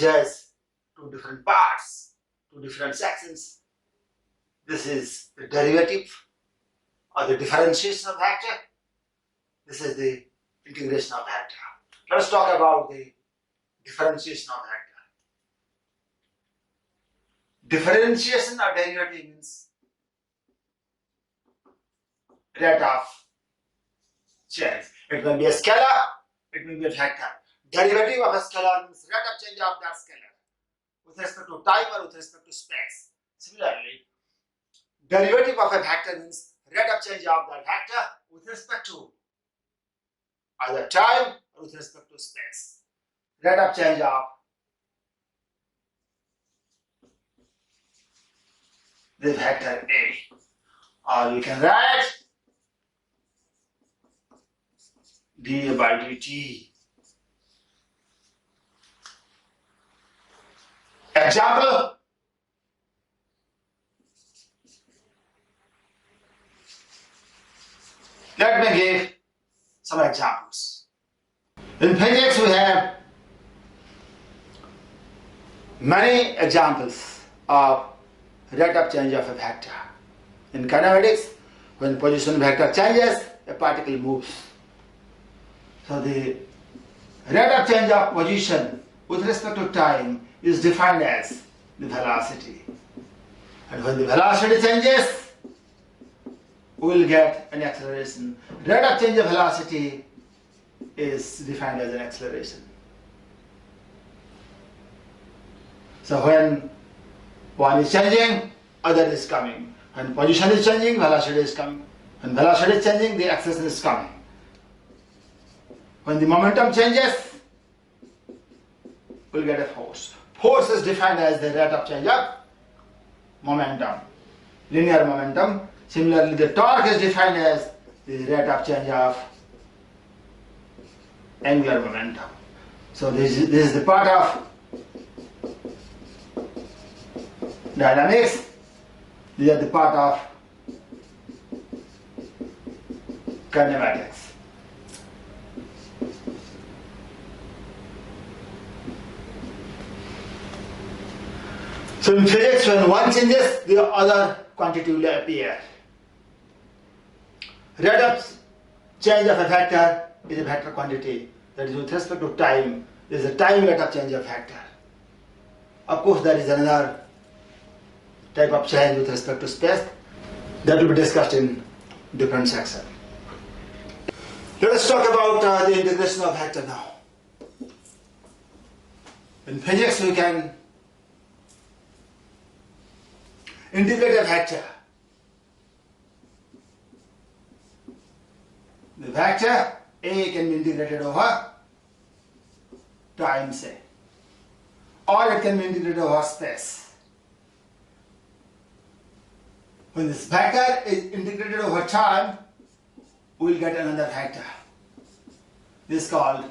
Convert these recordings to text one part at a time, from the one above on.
which has two different parts, two different sections. This is the derivative or the differentiation of vector. This is the integration of vector. Let us talk about the differentiation of vector. Differentiation or derivative means rate of change. It may be a scalar, it may be a vector. Derivative of a scalar means rate of change of that scalar with respect to time or with respect to space. Similarly, derivative of a vector means rate of change of that vector with respect to either time or with respect to space. Rate of change of the vector A. Or you can write dA by dt. Example. Let me give some examples. In physics we have many examples of rate of change of a vector. In kinematics, when position vector changes, a particle moves. So the rate of change of position with respect to time is defined as the velocity. And when the velocity changes, we will get an acceleration. Rate of change of velocity is defined as an acceleration. So when one is changing, other is coming. When position is changing, velocity is coming. When velocity is changing, the acceleration is coming. When the momentum changes, we'll get a force. Force is defined as the rate of change of momentum, linear momentum. Similarly, the torque is defined as the rate of change of angular momentum. So this is the part of dynamics. These are the part of kinematics. So in physics, when one changes, the other quantity will appear. Rate of change of a vector is a vector quantity. That is with respect to time. There is a time rate of change of vector. Of course, there is another type of change with respect to space that will be discussed in different section. Let us talk about the integration of vector now. In physics, we can integrate a vector. The vector A can be integrated over time, say, or it can be integrated over space. When this vector is integrated over time, we will get another vector. This is called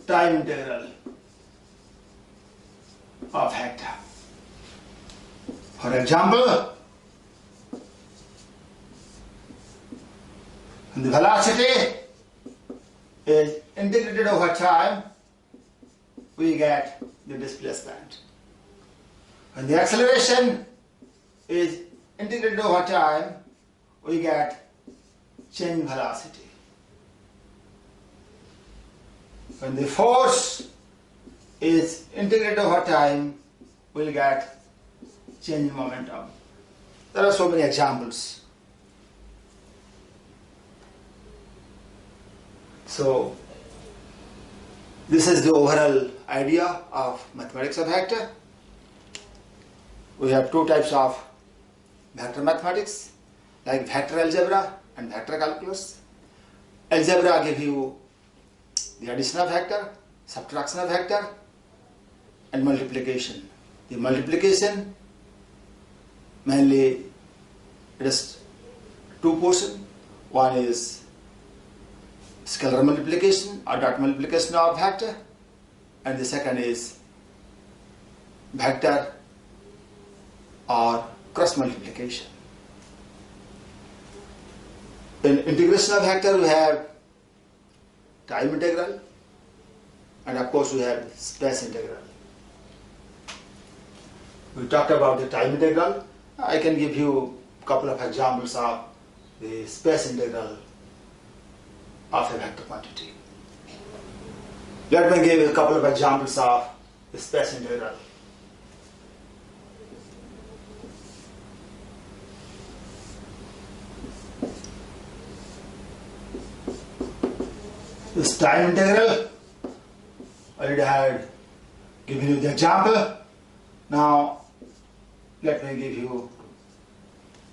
time integral of vector. For example, when the velocity is integrated over time, we get the displacement. When the acceleration is integrated over time, we get change in velocity. When the force is integrated over time, we will get change in momentum. There are so many examples. So this is the overall idea of mathematics of vector. We have two types of vector mathematics, like vector algebra and vector calculus. Algebra gives you the addition of vector, subtraction of vector, and multiplication. The multiplication, mainly it is two portions. One is scalar multiplication or dot multiplication of vector, and the second is vector or cross multiplication. In integration of vector, we have time integral, and of course we have space integral. We talked about the time integral. I can give you a couple of examples of the space integral of a vector quantity. Let me give a couple of examples of the space integral. This time integral, I already had given you the example. Now, let me give you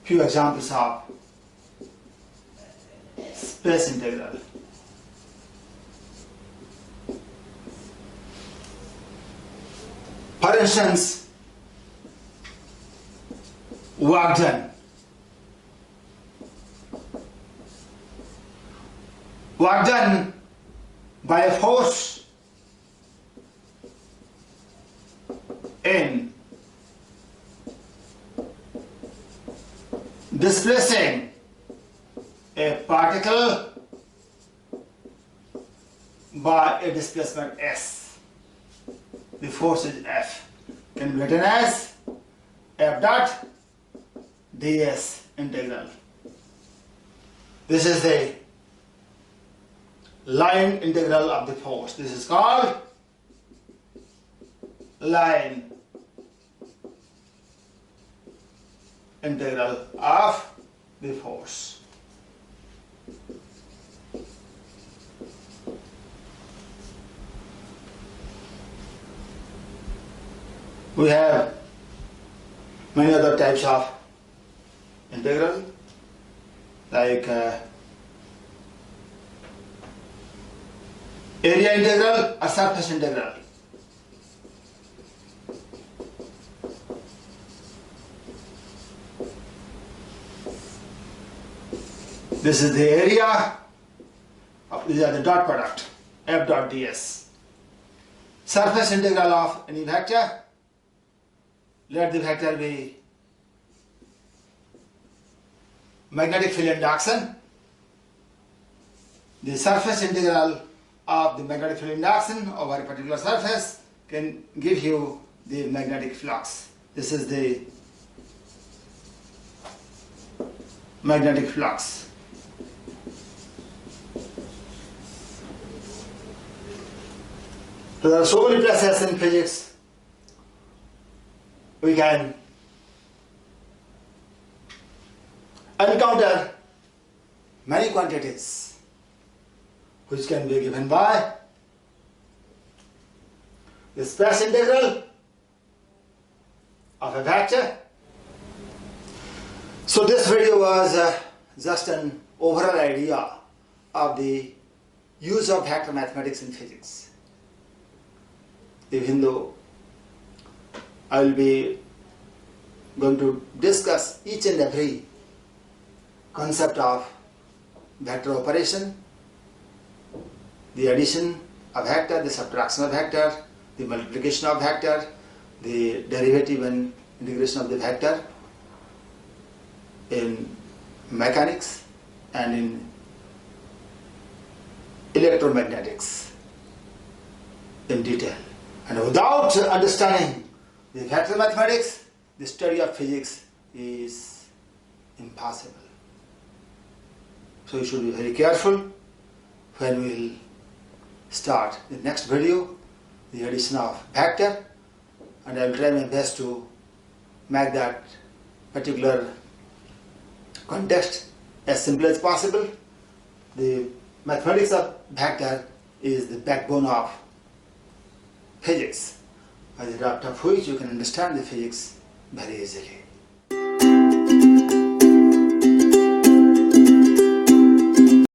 a few examples of space integral. For instance, work done. Work done by a force in displacing a particle by a displacement s. The force is F. Can be written as F dot ds integral. This is the line integral of the force. This is called line integral of the force. We have many other types of integral, like area integral or surface integral. This is the area, these are the dot product, F dot ds. Surface integral of any vector, let the vector be magnetic field induction. The surface integral of the magnetic field induction over a particular surface can give you the magnetic flux. This is the magnetic flux. So there are so many places in physics we can encounter many quantities which can be given by the space integral of a vector. So this video was just an overall idea of the use of vector mathematics in physics. Even though I will be going to discuss each and every concept of vector operation, the addition of vector, the subtraction of vector, the multiplication of vector, the derivative and integration of the vector in mechanics and in electromagnetics in detail. And without understanding the vector mathematics, the study of physics is impossible. So you should be very careful when we will start the next video, the addition of vector, and I will try my best to make that particular context as simple as possible. The mathematics of vector is the backbone of physics, by the help of which you can understand the physics very easily.